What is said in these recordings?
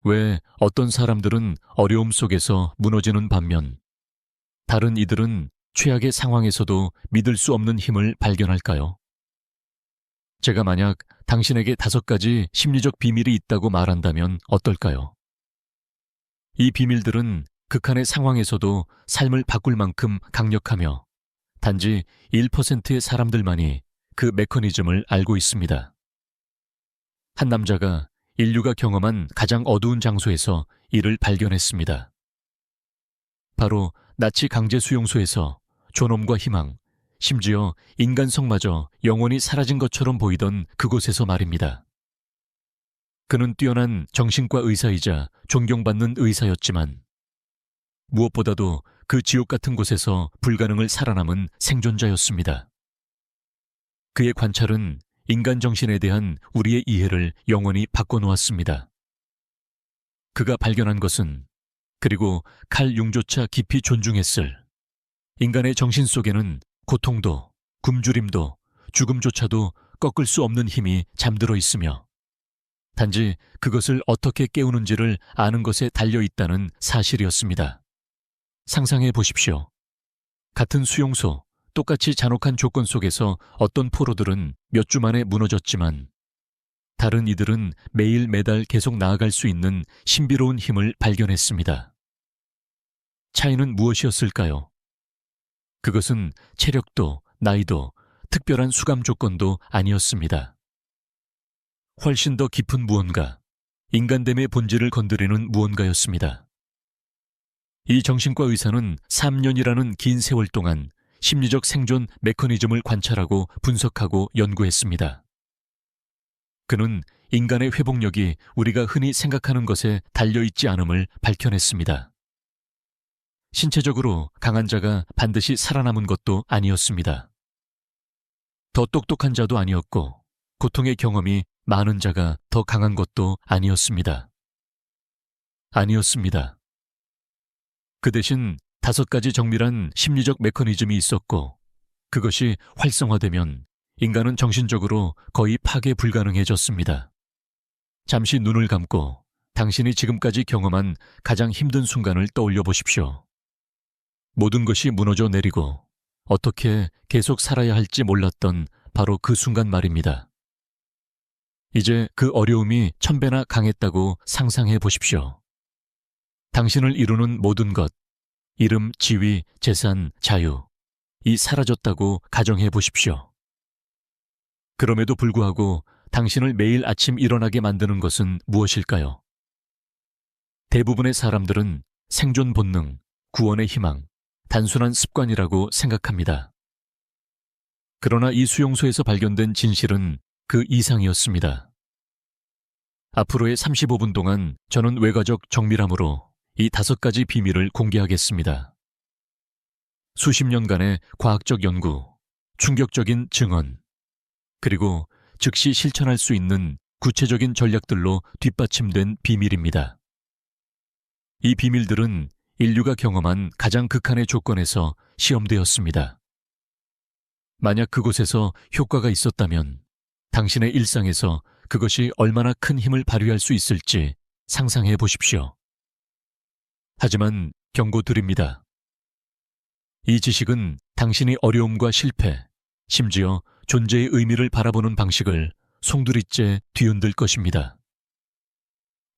왜 어떤 사람들은 어려움 속에서 무너지는 반면 다른 이들은 최악의 상황에서도 믿을 수 없는 힘을 발견할까요? 제가 만약 당신에게 5가지 심리적 비밀이 있다고 말한다면 어떨까요? 이 비밀들은 극한의 상황에서도 삶을 바꿀 만큼 강력하며 단지 1%의 사람들만이 그 메커니즘을 알고 있습니다. 한 남자가 인류가 경험한 가장 어두운 장소에서 이를 발견했습니다. 바로 나치 강제 수용소에서 존엄과 희망, 심지어 인간성마저 영원히 사라진 것처럼 보이던 그곳에서 말입니다. 그는 뛰어난 정신과 의사이자 존경받는 의사였지만 무엇보다도 그 지옥 같은 곳에서 불가능을 살아남은 생존자였습니다. 그의 관찰은 인간 정신에 대한 우리의 이해를 영원히 바꿔놓았습니다. 그가 발견한 것은, 그리고 칼 융조차 깊이 존중했을, 인간의 정신 속에는 고통도, 굶주림도, 죽음조차도 꺾을 수 없는 힘이 잠들어 있으며 단지 그것을 어떻게 깨우는지를 아는 것에 달려있다는 사실이었습니다. 상상해 보십시오. 같은 수용소, 똑같이 잔혹한 조건 속에서 어떤 포로들은 몇 주 만에 무너졌지만 다른 이들은 매일 매달 계속 나아갈 수 있는 신비로운 힘을 발견했습니다. 차이는 무엇이었을까요? 그것은 체력도, 나이도, 특별한 수감 조건도 아니었습니다. 훨씬 더 깊은 무언가, 인간됨의 본질을 건드리는 무언가였습니다. 이 정신과 의사는 3년이라는 긴 세월 동안 심리적 생존 메커니즘을 관찰하고 분석하고 연구했습니다. 그는 인간의 회복력이 우리가 흔히 생각하는 것에 달려있지 않음을 밝혀냈습니다. 신체적으로 강한 자가 반드시 살아남은 것도 아니었습니다. 더 똑똑한 자도 아니었고 고통의 경험이 많은 자가 더 강한 것도 아니었습니다. 아니었습니다. 그 대신 5가지 정밀한 심리적 메커니즘이 있었고 그것이 활성화되면 인간은 정신적으로 거의 파괴 불가능해졌습니다. 잠시 눈을 감고 당신이 지금까지 경험한 가장 힘든 순간을 떠올려 보십시오. 모든 것이 무너져 내리고 어떻게 계속 살아야 할지 몰랐던 바로 그 순간 말입니다. 이제 그 어려움이 1000배나 강했다고 상상해 보십시오. 당신을 이루는 모든 것, 이름, 지위, 재산, 자유, 이 사라졌다고 가정해 보십시오. 그럼에도 불구하고 당신을 매일 아침 일어나게 만드는 것은 무엇일까요? 대부분의 사람들은 생존 본능, 구원의 희망, 단순한 습관이라고 생각합니다. 그러나 이 수용소에서 발견된 진실은 그 이상이었습니다. 앞으로의 35분 동안 저는 외과적 정밀함으로 이 5가지 비밀을 공개하겠습니다. 수십 년간의 과학적 연구, 충격적인 증언, 그리고 즉시 실천할 수 있는 구체적인 전략들로 뒷받침된 비밀입니다. 이 비밀들은 인류가 경험한 가장 극한의 조건에서 시험되었습니다. 만약 그곳에서 효과가 있었다면 당신의 일상에서 그것이 얼마나 큰 힘을 발휘할 수 있을지 상상해 보십시오. 하지만 경고드립니다. 이 지식은 당신이 어려움과 실패, 심지어 존재의 의미를 바라보는 방식을 송두리째 뒤흔들 것입니다.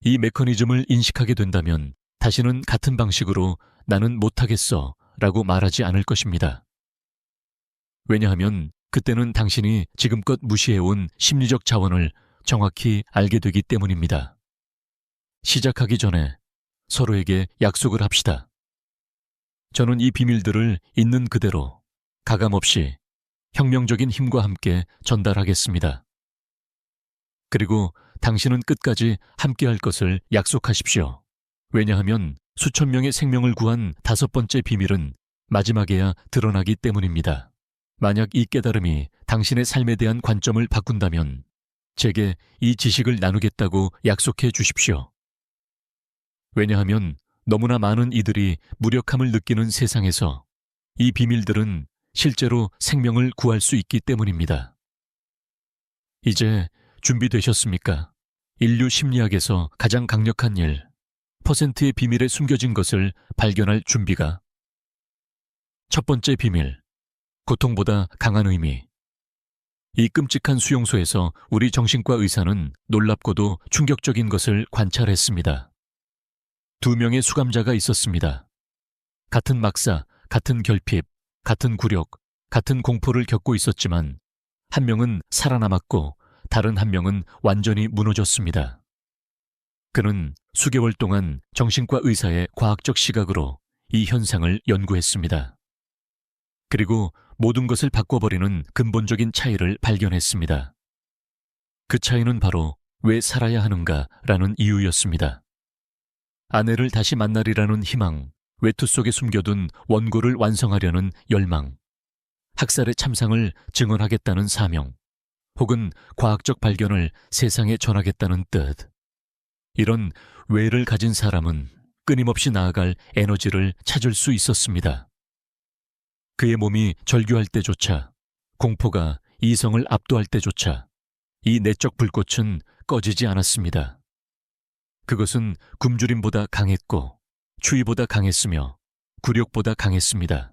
이 메커니즘을 인식하게 된다면 다시는 같은 방식으로 나는 못하겠어 라고 말하지 않을 것입니다. 왜냐하면 그때는 당신이 지금껏 무시해온 심리적 자원을 정확히 알게 되기 때문입니다. 시작하기 전에 서로에게 약속을 합시다. 저는 이 비밀들을 있는 그대로 가감없이 혁명적인 힘과 함께 전달하겠습니다. 그리고 당신은 끝까지 함께할 것을 약속하십시오. 왜냐하면 수천 명의 생명을 구한 5번째 비밀은 마지막에야 드러나기 때문입니다. 만약 이 깨달음이 당신의 삶에 대한 관점을 바꾼다면 제게 이 지식을 나누겠다고 약속해 주십시오. 왜냐하면 너무나 많은 이들이 무력함을 느끼는 세상에서 이 비밀들은 실제로 생명을 구할 수 있기 때문입니다. 이제 준비되셨습니까? 인류 심리학에서 가장 강력한 일, 퍼센트의 비밀에 숨겨진 것을 발견할 준비가. 첫 번째 비밀, 고통보다 강한 의미. 이 끔찍한 수용소에서 우리 정신과 의사는 놀랍고도 충격적인 것을 관찰했습니다. 2명의 수감자가 있었습니다. 같은 막사, 같은 결핍, 같은 굴욕, 같은 공포를 겪고 있었지만 한 명은 살아남았고 다른 한 명은 완전히 무너졌습니다. 그는 수개월 동안 정신과 의사의 과학적 시각으로 이 현상을 연구했습니다. 그리고 모든 것을 바꿔버리는 근본적인 차이를 발견했습니다. 그 차이는 바로 왜 살아야 하는가라는 이유였습니다. 아내를 다시 만나리라는 희망, 외투 속에 숨겨둔 원고를 완성하려는 열망, 학살의 참상을 증언하겠다는 사명, 혹은 과학적 발견을 세상에 전하겠다는 뜻. 이런 왜를 가진 사람은 끊임없이 나아갈 에너지를 찾을 수 있었습니다. 그의 몸이 절규할 때조차, 공포가 이성을 압도할 때조차 이 내적 불꽃은 꺼지지 않았습니다. 그것은 굶주림보다 강했고 추위보다 강했으며 굴욕보다 강했습니다.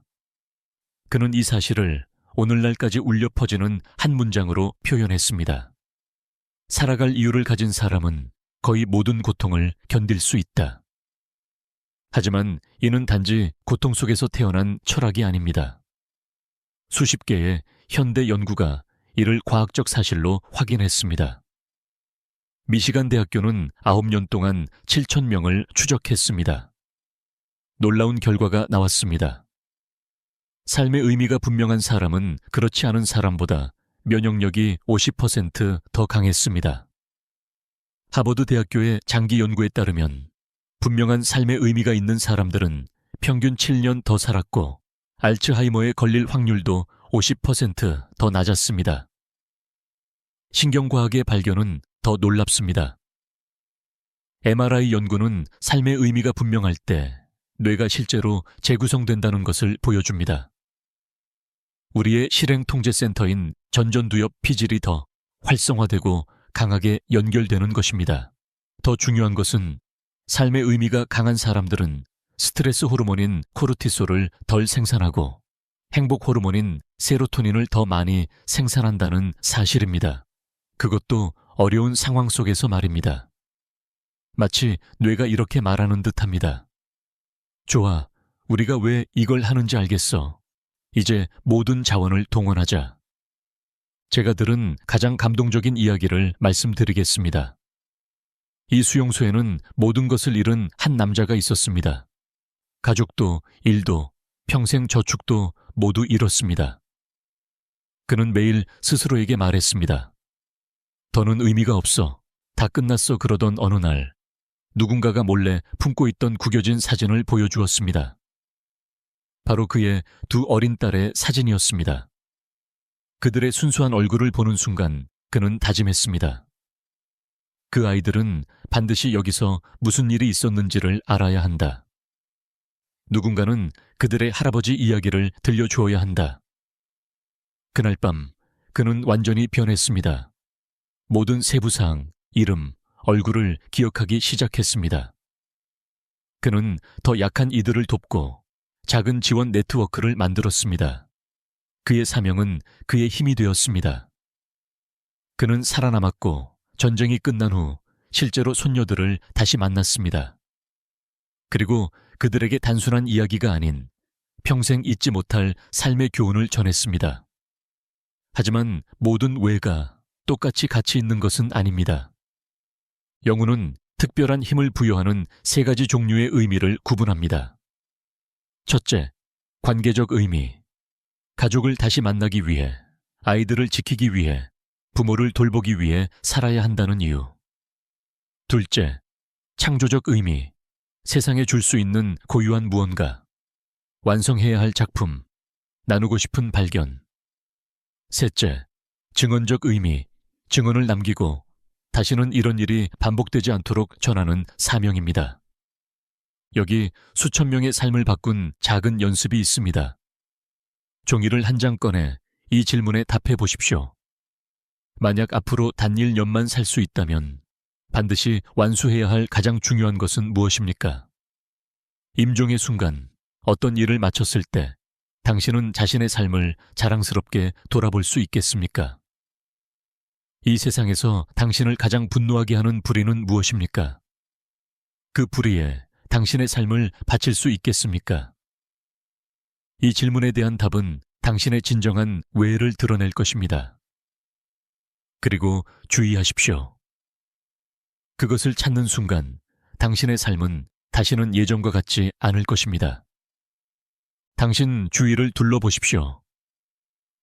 그는 이 사실을 오늘날까지 울려 퍼지는 한 문장으로 표현했습니다. 살아갈 이유를 가진 사람은 거의 모든 고통을 견딜 수 있다. 하지만 이는 단지 고통 속에서 태어난 철학이 아닙니다. 수십 개의 현대 연구가 이를 과학적 사실로 확인했습니다. 미시간 대학교는 9년 동안 7,000명을 추적했습니다. 놀라운 결과가 나왔습니다. 삶의 의미가 분명한 사람은 그렇지 않은 사람보다 면역력이 50% 더 강했습니다. 하버드 대학교의 장기 연구에 따르면 분명한 삶의 의미가 있는 사람들은 평균 7년 더 살았고 알츠하이머에 걸릴 확률도 50% 더 낮았습니다. 신경과학의 발견은 더 놀랍습니다. MRI 연구는 삶의 의미가 분명할 때 뇌가 실제로 재구성된다는 것을 보여줍니다. 우리의 실행통제센터인 전전두엽 피질이 더 활성화되고 강하게 연결되는 것입니다. 더 중요한 것은 삶의 의미가 강한 사람들은 스트레스 호르몬인 코르티솔을 덜 생산하고 행복 호르몬인 세로토닌을 더 많이 생산한다는 사실입니다. 그것도 어려운 상황 속에서 말입니다. 마치 뇌가 이렇게 말하는 듯합니다. 좋아, 우리가 왜 이걸 하는지 알겠어. 이제 모든 자원을 동원하자. 제가 들은 가장 감동적인 이야기를 말씀드리겠습니다. 이 수용소에는 모든 것을 잃은 한 남자가 있었습니다. 가족도, 일도, 평생 저축도 모두 잃었습니다. 그는 매일 스스로에게 말했습니다. 더는 의미가 없어. 다 끝났어. 그러던 어느 날 누군가가 몰래 품고 있던 구겨진 사진을 보여주었습니다. 바로 그의 2 어린 딸의 사진이었습니다. 그들의 순수한 얼굴을 보는 순간 그는 다짐했습니다. 그 아이들은 반드시 여기서 무슨 일이 있었는지를 알아야 한다. 누군가는 그들의 할아버지 이야기를 들려주어야 한다. 그날 밤 그는 완전히 변했습니다. 모든 세부사항, 이름, 얼굴을 기억하기 시작했습니다. 그는 더 약한 이들을 돕고 작은 지원 네트워크를 만들었습니다. 그의 사명은 그의 힘이 되었습니다. 그는 살아남았고 전쟁이 끝난 후 실제로 손녀들을 다시 만났습니다. 그리고 그들에게 단순한 이야기가 아닌 평생 잊지 못할 삶의 교훈을 전했습니다. 하지만 모든 왜가 똑같이 가치 있는 것은 아닙니다. 영혼은 특별한 힘을 부여하는 3가지 종류의 의미를 구분합니다. 첫째, 관계적 의미. 가족을 다시 만나기 위해, 아이들을 지키기 위해, 부모를 돌보기 위해 살아야 한다는 이유. 둘째, 창조적 의미. 세상에 줄 수 있는 고유한 무언가. 완성해야 할 작품. 나누고 싶은 발견. 셋째, 증언적 의미. 증언을 남기고 다시는 이런 일이 반복되지 않도록 전하는 사명입니다. 여기 수천 명의 삶을 바꾼 작은 연습이 있습니다. 종이를 한 장 꺼내 이 질문에 답해 보십시오. 만약 앞으로 단 1년만 살 수 있다면 반드시 완수해야 할 가장 중요한 것은 무엇입니까? 임종의 순간, 어떤 일을 마쳤을 때 당신은 자신의 삶을 자랑스럽게 돌아볼 수 있겠습니까? 이 세상에서 당신을 가장 분노하게 하는 불의는 무엇입니까? 그 불의에 당신의 삶을 바칠 수 있겠습니까? 이 질문에 대한 답은 당신의 진정한 외를 드러낼 것입니다. 그리고 주의하십시오. 그것을 찾는 순간 당신의 삶은 다시는 예전과 같지 않을 것입니다. 당신 주위를 둘러보십시오.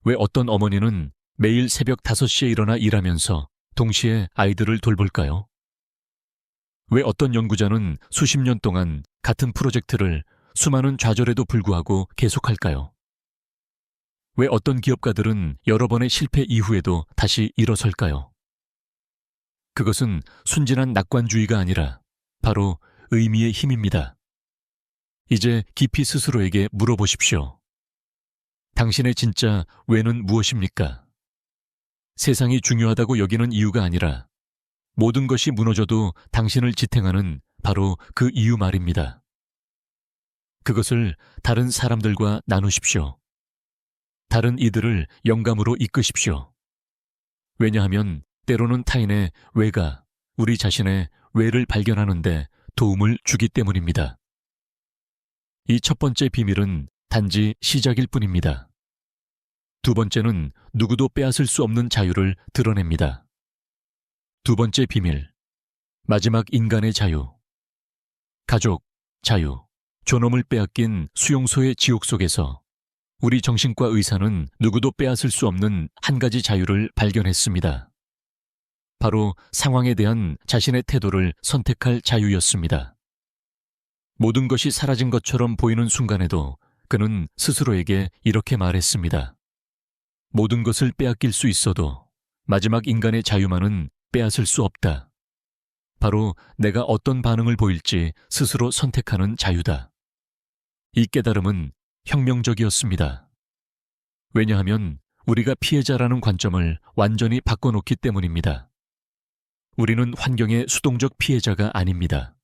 왜 어떤 어머니는 매일 새벽 5시에 일어나 일하면서 동시에 아이들을 돌볼까요? 왜 어떤 연구자는 수십 년 동안 같은 프로젝트를 수많은 좌절에도 불구하고 계속할까요? 왜 어떤 기업가들은 여러 번의 실패 이후에도 다시 일어설까요? 그것은 순진한 낙관주의가 아니라 바로 의미의 힘입니다. 이제 깊이 스스로에게 물어보십시오. 당신의 진짜 왜는 무엇입니까? 세상이 중요하다고 여기는 이유가 아니라 모든 것이 무너져도 당신을 지탱하는 바로 그 이유 말입니다. 그것을 다른 사람들과 나누십시오. 다른 이들을 영감으로 이끄십시오. 왜냐하면 때로는 타인의 왜가 우리 자신의 왜를 발견하는 데 도움을 주기 때문입니다. 이 첫 번째 비밀은 단지 시작일 뿐입니다. 두 번째는 누구도 빼앗을 수 없는 자유를 드러냅니다. 두 번째 비밀, 마지막 인간의 자유. 가족, 자유, 존엄을 빼앗긴 수용소의 지옥 속에서 우리 정신과 의사는 누구도 빼앗을 수 없는 한 가지 자유를 발견했습니다. 바로 상황에 대한 자신의 태도를 선택할 자유였습니다. 모든 것이 사라진 것처럼 보이는 순간에도 그는 스스로에게 이렇게 말했습니다. 모든 것을 빼앗길 수 있어도 마지막 인간의 자유만은 빼앗을 수 없다. 바로 내가 어떤 반응을 보일지 스스로 선택하는 자유다. 이 깨달음은 혁명적이었습니다. 왜냐하면 우리가 피해자라는 관점을 완전히 바꿔놓기 때문입니다. 우리는 환경의 수동적 피해자가 아닙니다.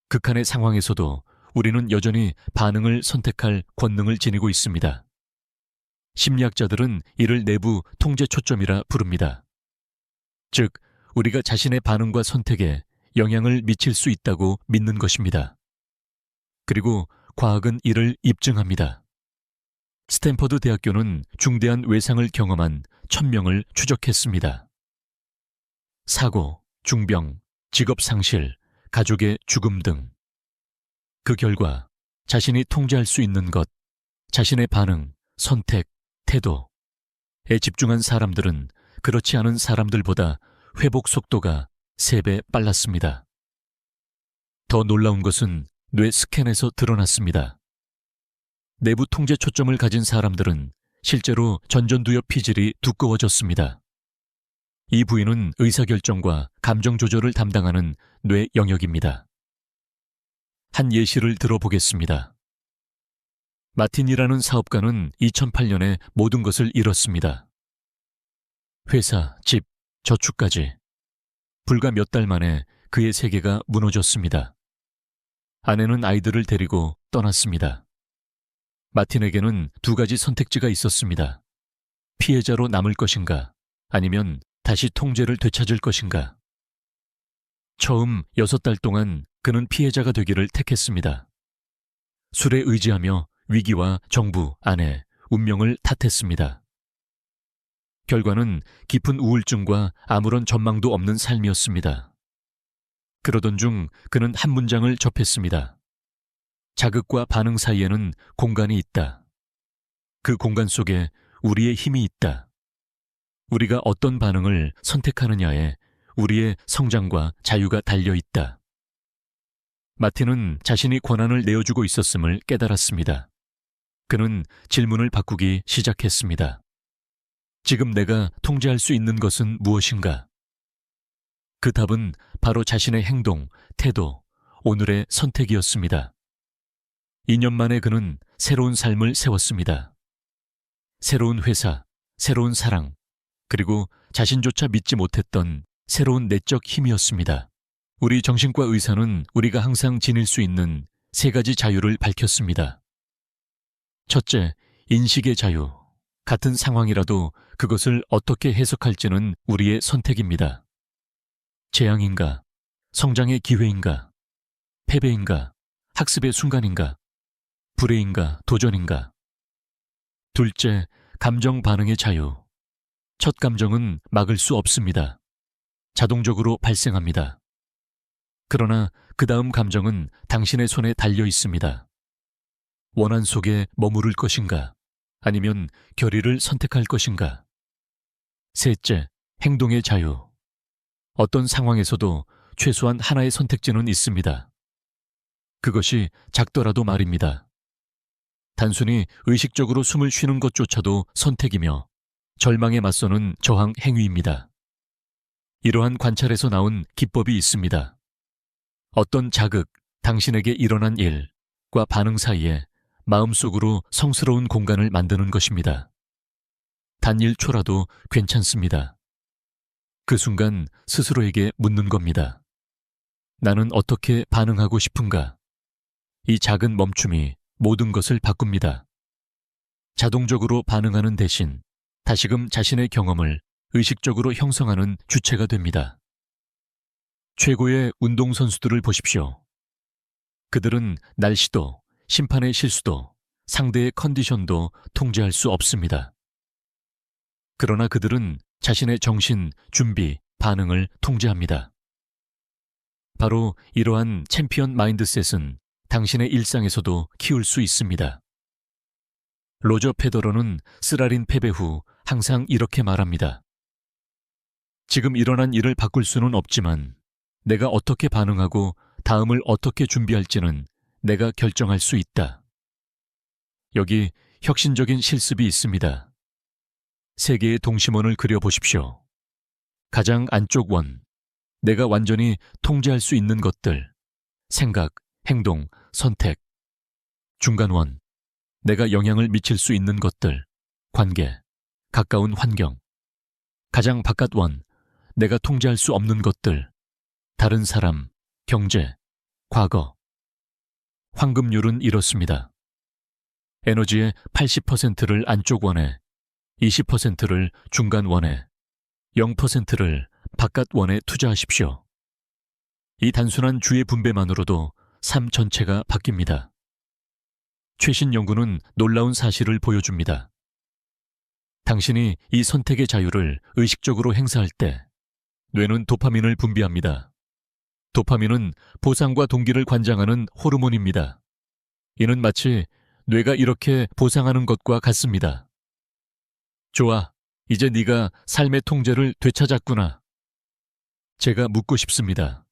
극한의 상황에서도 우리는 여전히 반응을 선택할 권능을 지니고 있습니다. 심리학자들은 이를 내부 통제 초점이라 부릅니다. 즉, 우리가 자신의 반응과 선택에 영향을 미칠 수 있다고 믿는 것입니다. 그리고 과학은 이를 입증합니다. 스탠퍼드 대학교는 중대한 외상을 경험한 1000명을 추적했습니다. 사고, 중병, 직업 상실, 가족의 죽음 등. 그 결과 자신이 통제할 수 있는 것, 자신의 반응, 선택, 태도에 집중한 사람들은 그렇지 않은 사람들보다 회복 속도가 3배 빨랐습니다. 더 놀라운 것은 뇌 스캔에서 드러났습니다. 내부 통제 초점을 가진 사람들은 실제로 전전두엽 피질이 두꺼워졌습니다. 이 부위는 의사결정과 감정 조절을 담당하는 뇌 영역입니다. 한 예시를 들어보겠습니다. 마틴이라는 사업가는 2008년에 모든 것을 잃었습니다. 회사, 집, 저축까지. 불과 몇 달 만에 그의 세계가 무너졌습니다. 아내는 아이들을 데리고 떠났습니다. 마틴에게는 2가지 선택지가 있었습니다. 피해자로 남을 것인가, 아니면 다시 통제를 되찾을 것인가. 처음 6달 동안 그는 피해자가 되기를 택했습니다. 술에 의지하며 위기와 정부, 아내, 운명을 탓했습니다. 결과는 깊은 우울증과 아무런 전망도 없는 삶이었습니다. 그러던 중 그는 한 문장을 접했습니다. 자극과 반응 사이에는 공간이 있다. 그 공간 속에 우리의 힘이 있다. 우리가 어떤 반응을 선택하느냐에 우리의 성장과 자유가 달려 있다. 마틴은 자신이 권한을 내어주고 있었음을 깨달았습니다. 그는 질문을 바꾸기 시작했습니다. 지금 내가 통제할 수 있는 것은 무엇인가? 그 답은 바로 자신의 행동, 태도, 오늘의 선택이었습니다. 2년 만에 그는 새로운 삶을 세웠습니다. 새로운 회사, 새로운 사랑, 그리고 자신조차 믿지 못했던 새로운 내적 힘이었습니다. 우리 정신과 의사는 우리가 항상 지닐 수 있는 세 가지 자유를 밝혔습니다. 첫째, 인식의 자유. 같은 상황이라도 그것을 어떻게 해석할지는 우리의 선택입니다. 재앙인가, 성장의 기회인가, 패배인가, 학습의 순간인가, 불의인가, 도전인가. 둘째, 감정 반응의 자유. 첫 감정은 막을 수 없습니다. 자동적으로 발생합니다. 그러나 그 다음 감정은 당신의 손에 달려 있습니다. 원한 속에 머무를 것인가, 아니면 결의를 선택할 것인가. 셋째, 행동의 자유. 어떤 상황에서도 최소한 하나의 선택지는 있습니다. 그것이 작더라도 말입니다. 단순히 의식적으로 숨을 쉬는 것조차도 선택이며 절망에 맞서는 저항 행위입니다. 이러한 관찰에서 나온 기법이 있습니다. 어떤 자극, 당신에게 일어난 일과 반응 사이에 마음속으로 성스러운 공간을 만드는 것입니다. 단 1초라도 괜찮습니다. 그 순간 스스로에게 묻는 겁니다. 나는 어떻게 반응하고 싶은가? 이 작은 멈춤이 모든 것을 바꿉니다. 자동적으로 반응하는 대신 다시금 자신의 경험을 의식적으로 형성하는 주체가 됩니다. 최고의 운동선수들을 보십시오. 그들은 날씨도, 심판의 실수도, 상대의 컨디션도 통제할 수 없습니다. 그러나 그들은 자신의 정신, 준비, 반응을 통제합니다. 바로 이러한 챔피언 마인드셋은 당신의 일상에서도 키울 수 있습니다. 로저 페더러는 쓰라린 패배 후 항상 이렇게 말합니다. 지금 일어난 일을 바꿀 수는 없지만 내가 어떻게 반응하고 다음을 어떻게 준비할지는 내가 결정할 수 있다. 여기 혁신적인 실습이 있습니다. 세 개의 동심원을 그려보십시오. 가장 안쪽 원, 내가 완전히 통제할 수 있는 것들, 생각, 행동, 선택. 중간 원, 내가 영향을 미칠 수 있는 것들, 관계, 가까운 환경. 가장 바깥 원, 내가 통제할 수 없는 것들, 다른 사람, 경제, 과거. 황금률은 이렇습니다. 에너지의 80%를 안쪽 원에, 20%를 중간 원에, 0%를 바깥 원에 투자하십시오. 이 단순한 주의 분배만으로도 삶 전체가 바뀝니다. 최신 연구는 놀라운 사실을 보여줍니다. 당신이 이 선택의 자유를 의식적으로 행사할 때 뇌는 도파민을 분비합니다. 도파민은 보상과 동기를 관장하는 호르몬입니다. 이는 마치 뇌가 이렇게 보상하는 것과 같습니다. 좋아, 이제 네가 삶의 통제를 되찾았구나. 제가 묻고 싶습니다.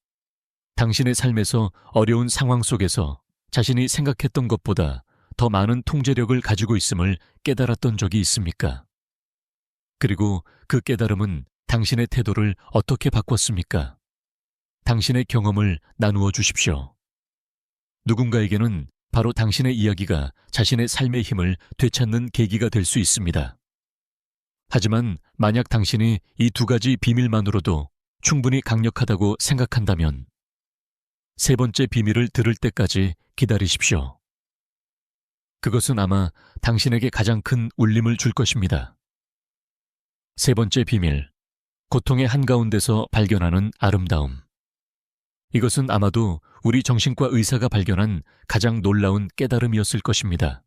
당신의 삶에서 어려운 상황 속에서 자신이 생각했던 것보다 더 많은 통제력을 가지고 있음을 깨달았던 적이 있습니까? 그리고 그 깨달음은 당신의 태도를 어떻게 바꿨습니까? 당신의 경험을 나누어 주십시오. 누군가에게는 바로 당신의 이야기가 자신의 삶의 힘을 되찾는 계기가 될 수 있습니다. 하지만 만약 당신이 이 두 가지 비밀만으로도 충분히 강력하다고 생각한다면 세 번째 비밀을 들을 때까지 기다리십시오. 그것은 아마 당신에게 가장 큰 울림을 줄 것입니다. 세 번째 비밀, 고통의 한가운데서 발견하는 아름다움. 이것은 아마도 우리 정신과 의사가 발견한 가장 놀라운 깨달음이었을 것입니다.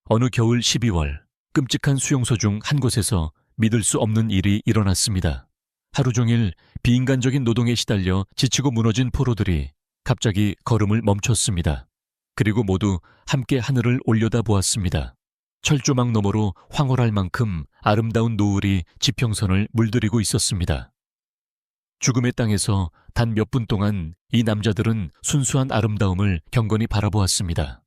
어느 겨울 12월, 끔찍한 수용소 중 한 곳에서 믿을 수 없는 일이 일어났습니다. 하루 종일 비인간적인 노동에 시달려 지치고 무너진 포로들이 갑자기 걸음을 멈췄습니다. 그리고 모두 함께 하늘을 올려다보았습니다. 철조망 너머로 황홀할 만큼 아름다운 노을이 지평선을 물들이고 있었습니다. 죽음의 땅에서 단 몇 분 동안 이 남자들은 순수한 아름다움을 경건히 바라보았습니다.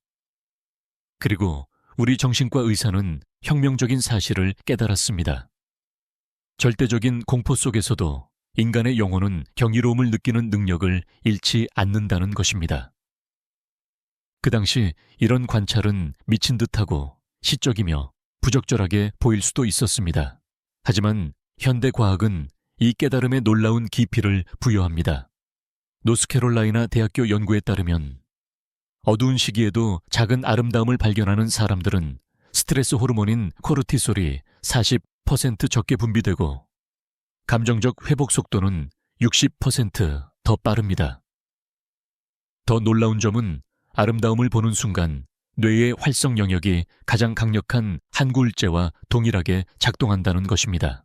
그리고 우리 정신과 의사는 혁명적인 사실을 깨달았습니다. 절대적인 공포 속에서도 인간의 영혼은 경이로움을 느끼는 능력을 잃지 않는다는 것입니다. 그 당시 이런 관찰은 미친 듯하고 시적이며 부적절하게 보일 수도 있었습니다. 하지만 현대 과학은 이 깨달음에 놀라운 깊이를 부여합니다. 노스캐롤라이나 대학교 연구에 따르면 어두운 시기에도 작은 아름다움을 발견하는 사람들은 스트레스 호르몬인 코르티솔이 40% 적게 분비되고 감정적 회복 속도는 60% 더 빠릅니다. 더 놀라운 점은 아름다움을 보는 순간 뇌의 활성 영역이 가장 강력한 한구울제와 동일하게 작동한다는 것입니다.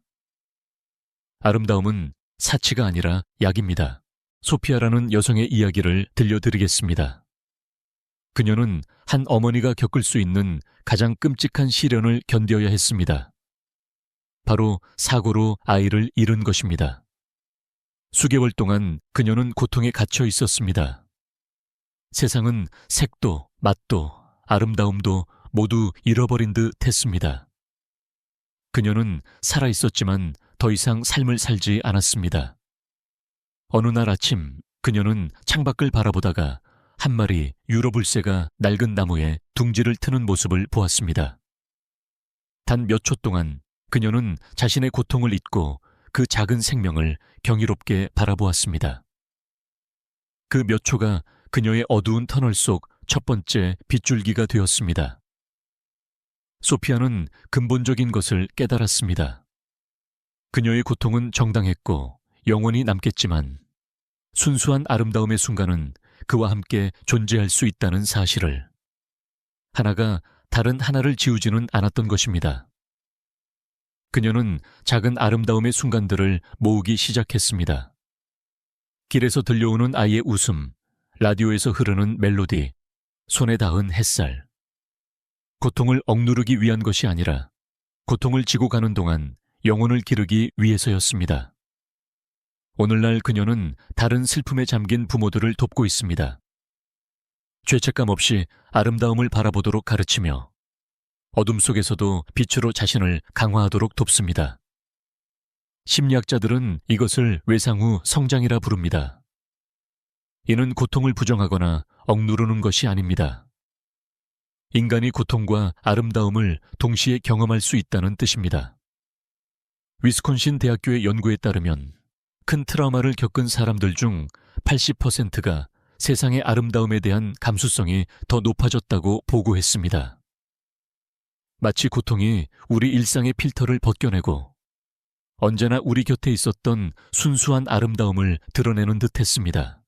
아름다움은 사치가 아니라 약입니다. 소피아라는 여성의 이야기를 들려드리겠습니다. 그녀는 한 어머니가 겪을 수 있는 가장 끔찍한 시련을 견뎌야 했습니다. 바로 사고로 아이를 잃은 것입니다. 수개월 동안 그녀는 고통에 갇혀 있었습니다. 세상은 색도, 맛도, 아름다움도 모두 잃어버린 듯 했습니다. 그녀는 살아있었지만 더 이상 삶을 살지 않았습니다. 어느 날 아침 그녀는 창밖을 바라보다가 한 마리 유로불새가 낡은 나무에 둥지를 트는 모습을 보았습니다. 단 몇 초 동안 그녀는 자신의 고통을 잊고 그 작은 생명을 경이롭게 바라보았습니다. 그 몇 초가 그녀의 어두운 터널 속 첫 번째 빗줄기가 되었습니다. 소피아는 근본적인 것을 깨달았습니다. 그녀의 고통은 정당했고 영원히 남겠지만 순수한 아름다움의 순간은 그와 함께 존재할 수 있다는 사실을. 하나가 다른 하나를 지우지는 않았던 것입니다. 그녀는 작은 아름다움의 순간들을 모으기 시작했습니다. 길에서 들려오는 아이의 웃음, 라디오에서 흐르는 멜로디, 손에 닿은 햇살. 고통을 억누르기 위한 것이 아니라 고통을 지고 가는 동안 영혼을 기르기 위해서였습니다. 오늘날 그녀는 다른 슬픔에 잠긴 부모들을 돕고 있습니다. 죄책감 없이 아름다움을 바라보도록 가르치며 어둠 속에서도 빛으로 자신을 강화하도록 돕습니다. 심리학자들은 이것을 외상 후 성장이라 부릅니다. 이는 고통을 부정하거나 억누르는 것이 아닙니다. 인간이 고통과 아름다움을 동시에 경험할 수 있다는 뜻입니다. 위스콘신 대학교의 연구에 따르면 큰 트라우마를 겪은 사람들 중 80%가 세상의 아름다움에 대한 감수성이 더 높아졌다고 보고했습니다. 마치 고통이 우리 일상의 필터를 벗겨내고 언제나 우리 곁에 있었던 순수한 아름다움을 드러내는 듯 했습니다.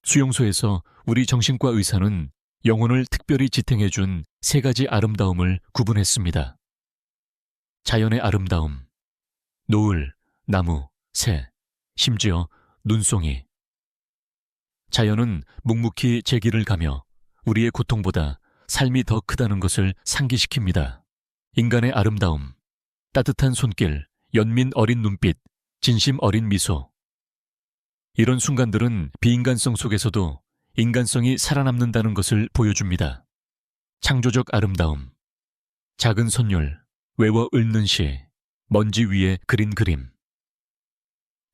수용소에서 우리 정신과 의사는 영혼을 특별히 지탱해준 3가지 아름다움을 구분했습니다. 자연의 아름다움, 노을, 나무, 새, 심지어 눈송이. 자연은 묵묵히 제 길을 가며 우리의 고통보다 삶이 더 크다는 것을 상기시킵니다. 인간의 아름다움, 따뜻한 손길, 연민 어린 눈빛, 진심 어린 미소. 이런 순간들은 비인간성 속에서도 인간성이 살아남는다는 것을 보여줍니다. 창조적 아름다움, 작은 선율, 외워 읊는 시, 먼지 위에 그린 그림.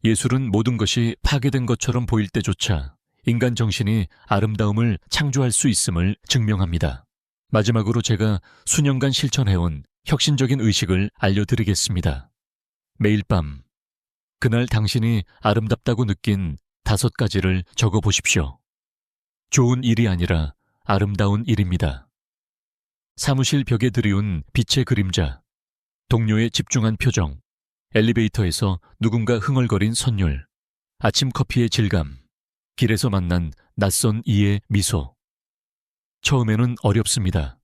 예술은 모든 것이 파괴된 것처럼 보일 때조차 인간 정신이 아름다움을 창조할 수 있음을 증명합니다. 마지막으로 제가 수년간 실천해온 혁신적인 의식을 알려드리겠습니다. 매일 밤, 그날 당신이 아름답다고 느낀 5가지를 적어보십시오. 좋은 일이 아니라 아름다운 일입니다. 사무실 벽에 드리운 빛의 그림자, 동료의 집중한 표정, 엘리베이터에서 누군가 흥얼거린 선율, 아침 커피의 질감, 길에서 만난 낯선 이의 미소. 처음에는 어렵습니다.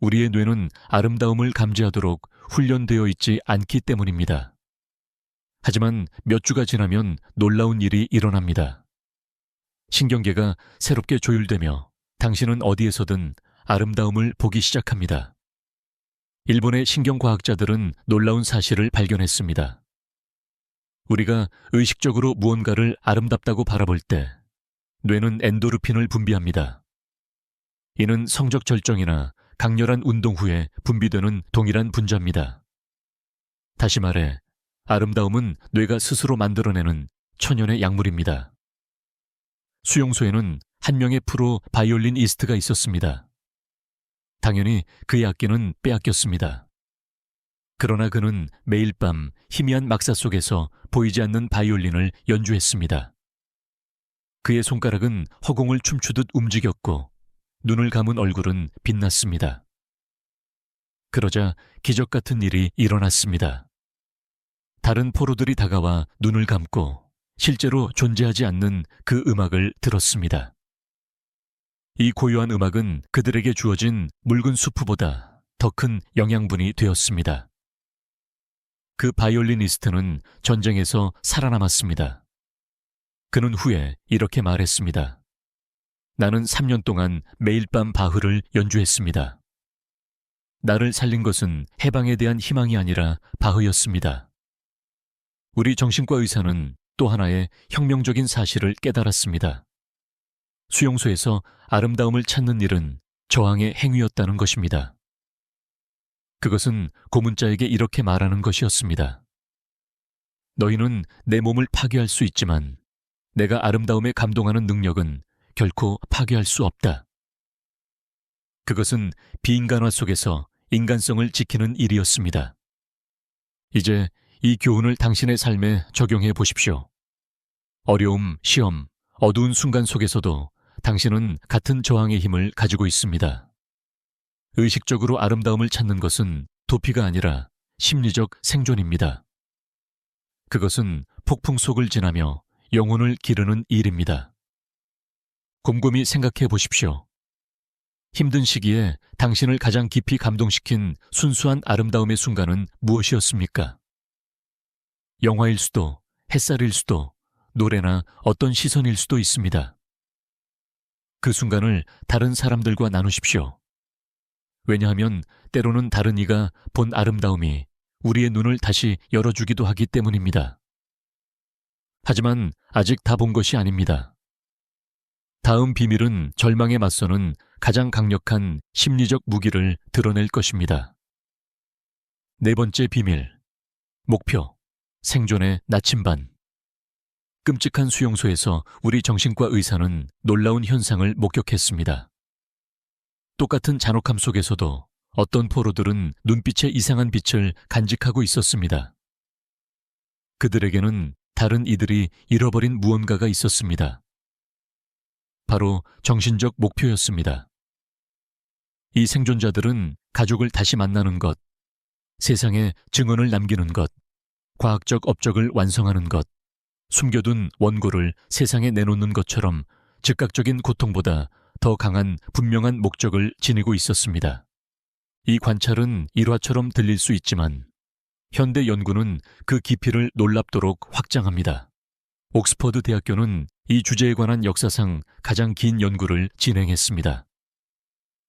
우리의 뇌는 아름다움을 감지하도록 훈련되어 있지 않기 때문입니다. 하지만 몇 주가 지나면 놀라운 일이 일어납니다. 신경계가 새롭게 조율되며 당신은 어디에서든 아름다움을 보기 시작합니다. 일본의 신경과학자들은 놀라운 사실을 발견했습니다. 우리가 의식적으로 무언가를 아름답다고 바라볼 때 뇌는 엔도르핀을 분비합니다. 이는 성적 절정이나 강렬한 운동 후에 분비되는 동일한 분자입니다. 다시 말해 아름다움은 뇌가 스스로 만들어내는 천연의 약물입니다. 수용소에는 한 명의 프로 바이올리니스트가 있었습니다. 당연히 그의 악기는 빼앗겼습니다. 그러나 그는 매일 밤 희미한 막사 속에서 보이지 않는 바이올린을 연주했습니다. 그의 손가락은 허공을 춤추듯 움직였고 눈을 감은 얼굴은 빛났습니다. 그러자 기적 같은 일이 일어났습니다. 다른 포로들이 다가와 눈을 감고 실제로 존재하지 않는 그 음악을 들었습니다. 이 고요한 음악은 그들에게 주어진 묽은 수프보다 더 큰 영양분이 되었습니다. 그 바이올리니스트는 전쟁에서 살아남았습니다. 그는 후에 이렇게 말했습니다. 나는 3년 동안 매일 밤 바흐를 연주했습니다. 나를 살린 것은 해방에 대한 희망이 아니라 바흐였습니다. 우리 정신과 의사는 또 하나의 혁명적인 사실을 깨달았습니다. 수용소에서 아름다움을 찾는 일은 저항의 행위였다는 것입니다. 그것은 고문자에게 이렇게 말하는 것이었습니다. 너희는 내 몸을 파괴할 수 있지만 내가 아름다움에 감동하는 능력은 결코 파괴할 수 없다. 그것은 비인간화 속에서 인간성을 지키는 일이었습니다. 이제 이 교훈을 당신의 삶에 적용해 보십시오. 어려움, 시험, 어두운 순간 속에서도 당신은 같은 저항의 힘을 가지고 있습니다. 의식적으로 아름다움을 찾는 것은 도피가 아니라 심리적 생존입니다. 그것은 폭풍 속을 지나며 영혼을 기르는 일입니다. 곰곰이 생각해 보십시오. 힘든 시기에 당신을 가장 깊이 감동시킨 순수한 아름다움의 순간은 무엇이었습니까? 영화일 수도, 햇살일 수도, 노래나 어떤 시선일 수도 있습니다. 그 순간을 다른 사람들과 나누십시오. 왜냐하면 때로는 다른 이가 본 아름다움이 우리의 눈을 다시 열어주기도 하기 때문입니다. 하지만 아직 다 본 것이 아닙니다. 다음 비밀은 절망에 맞서는 가장 강력한 심리적 무기를 드러낼 것입니다. 네 번째 비밀, 목표, 생존의 나침반. 끔찍한 수용소에서 우리 정신과 의사는 놀라운 현상을 목격했습니다. 똑같은 잔혹함 속에서도 어떤 포로들은 눈빛에 이상한 빛을 간직하고 있었습니다. 그들에게는 다른 이들이 잃어버린 무언가가 있었습니다. 바로 정신적 목표였습니다. 이 생존자들은 가족을 다시 만나는 것, 세상에 증언을 남기는 것, 과학적 업적을 완성하는 것, 숨겨둔 원고를 세상에 내놓는 것처럼 즉각적인 고통보다 더 강한 분명한 목적을 지니고 있었습니다. 이 관찰은 일화처럼 들릴 수 있지만 현대 연구는 그 깊이를 놀랍도록 확장합니다. 옥스퍼드 대학교는 이 주제에 관한 역사상 가장 긴 연구를 진행했습니다.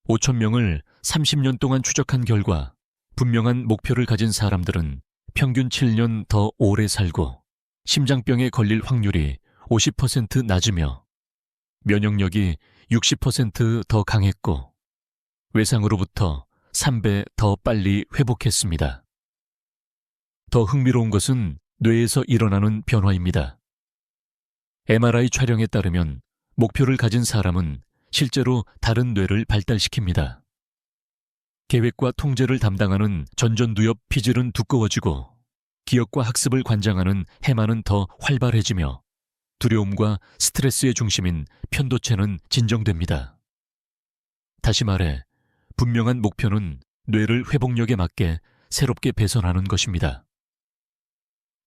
5,000명을 30년 동안 추적한 결과 분명한 목표를 가진 사람들은 평균 7년 더 오래 살고 심장병에 걸릴 확률이 50% 낮으며 면역력이 60% 더 강했고 외상으로부터 3배 더 빨리 회복했습니다. 더 흥미로운 것은 뇌에서 일어나는 변화입니다. MRI 촬영에 따르면 목표를 가진 사람은 실제로 다른 뇌를 발달시킵니다. 계획과 통제를 담당하는 전전두엽 피질은 두꺼워지고 기억과 학습을 관장하는 해마는 더 활발해지며 두려움과 스트레스의 중심인 편도체는 진정됩니다. 다시 말해, 분명한 목표는 뇌를 회복력에 맞게 새롭게 배선하는 것입니다.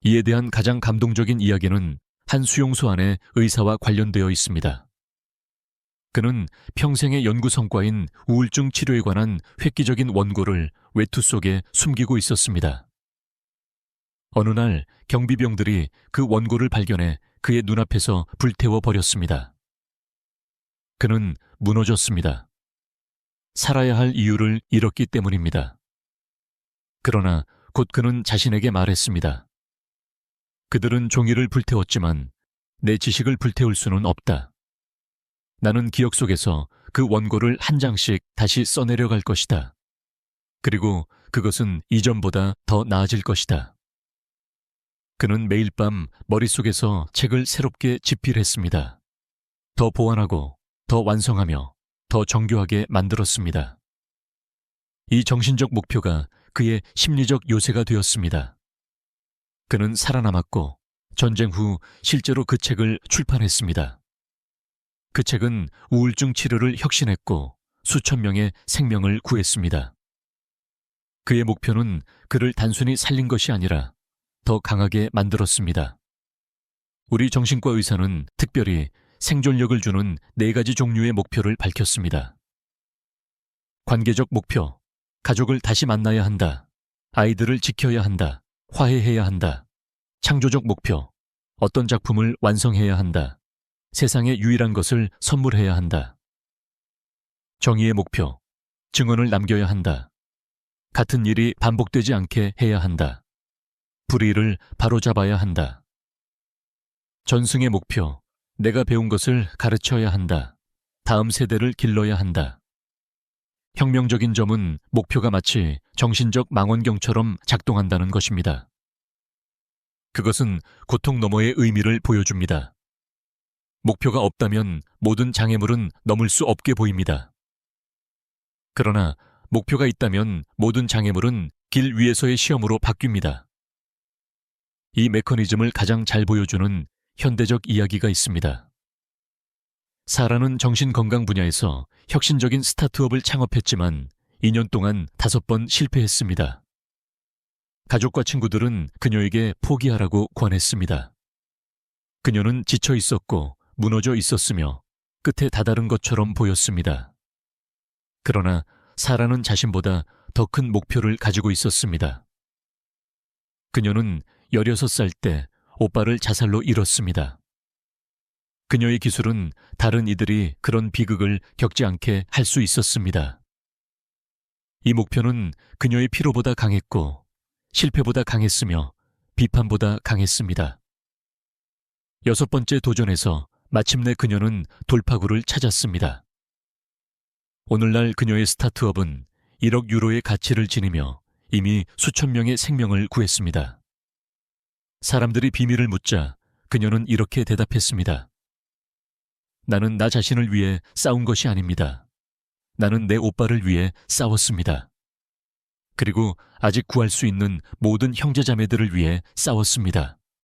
이에 대한 가장 감동적인 이야기는 한 수용소 안에 의사와 관련되어 있습니다. 그는 평생의 연구 성과인 우울증 치료에 관한 획기적인 원고를 외투 속에 숨기고 있었습니다. 어느 날 경비병들이 그 원고를 발견해 그의 눈앞에서 불태워 버렸습니다. 그는 무너졌습니다. 살아야 할 이유를 잃었기 때문입니다. 그러나 곧 그는 자신에게 말했습니다. 그들은 종이를 불태웠지만 내 지식을 불태울 수는 없다. 나는 기억 속에서 그 원고를 한 장씩 다시 써내려갈 것이다. 그리고 그것은 이전보다 더 나아질 것이다. 그는 매일 밤 머릿속에서 책을 새롭게 집필했습니다. 더 보완하고, 더 완성하며, 더 정교하게 만들었습니다. 이 정신적 목표가 그의 심리적 요새가 되었습니다. 그는 살아남았고 전쟁 후 실제로 그 책을 출판했습니다. 그 책은 우울증 치료를 혁신했고 수천 명의 생명을 구했습니다. 그의 목표는 그를 단순히 살린 것이 아니라 더 강하게 만들었습니다. 우리 정신과 의사는 특별히 생존력을 주는 4가지 종류의 목표를 밝혔습니다. 관계적 목표, 가족을 다시 만나야 한다. 아이들을 지켜야 한다. 화해해야 한다. 창조적 목표, 어떤 작품을 완성해야 한다. 세상의 유일한 것을 선물해야 한다. 정의의 목표, 증언을 남겨야 한다. 같은 일이 반복되지 않게 해야 한다. 불의를 바로잡아야 한다. 전승의 목표, 내가 배운 것을 가르쳐야 한다. 다음 세대를 길러야 한다. 혁명적인 점은 목표가 마치 정신적 망원경처럼 작동한다는 것입니다. 그것은 고통 너머의 의미를 보여줍니다. 목표가 없다면 모든 장애물은 넘을 수 없게 보입니다. 그러나 목표가 있다면 모든 장애물은 길 위에서의 시험으로 바뀝니다. 이 메커니즘을 가장 잘 보여주는 현대적 이야기가 있습니다. 사라는 정신건강 분야에서 혁신적인 스타트업을 창업했지만 2년 동안 5번 실패했습니다. 가족과 친구들은 그녀에게 포기하라고 권했습니다. 그녀는 지쳐 있었고 무너져 있었으며 끝에 다다른 것처럼 보였습니다. 그러나 사라는 자신보다 더 큰 목표를 가지고 있었습니다. 그녀는 16살 때 오빠를 자살로 잃었습니다. 그녀의 기술은 다른 이들이 그런 비극을 겪지 않게 할 수 있었습니다. 이 목표는 그녀의 피로보다 강했고 실패보다 강했으며 비판보다 강했습니다. 6번째 도전에서 마침내 그녀는 돌파구를 찾았습니다. 오늘날 그녀의 스타트업은 1억 유로의 가치를 지니며 이미 수천 명의 생명을 구했습니다. 사람들이 비밀을 묻자 그녀는 이렇게 대답했습니다. 나는 나 자신을 위해 싸운 것이 아닙니다. 나는 내 오빠를 위해 싸웠습니다. 그리고 아직 구할 수 있는 모든 형제자매들을 위해 싸웠습니다.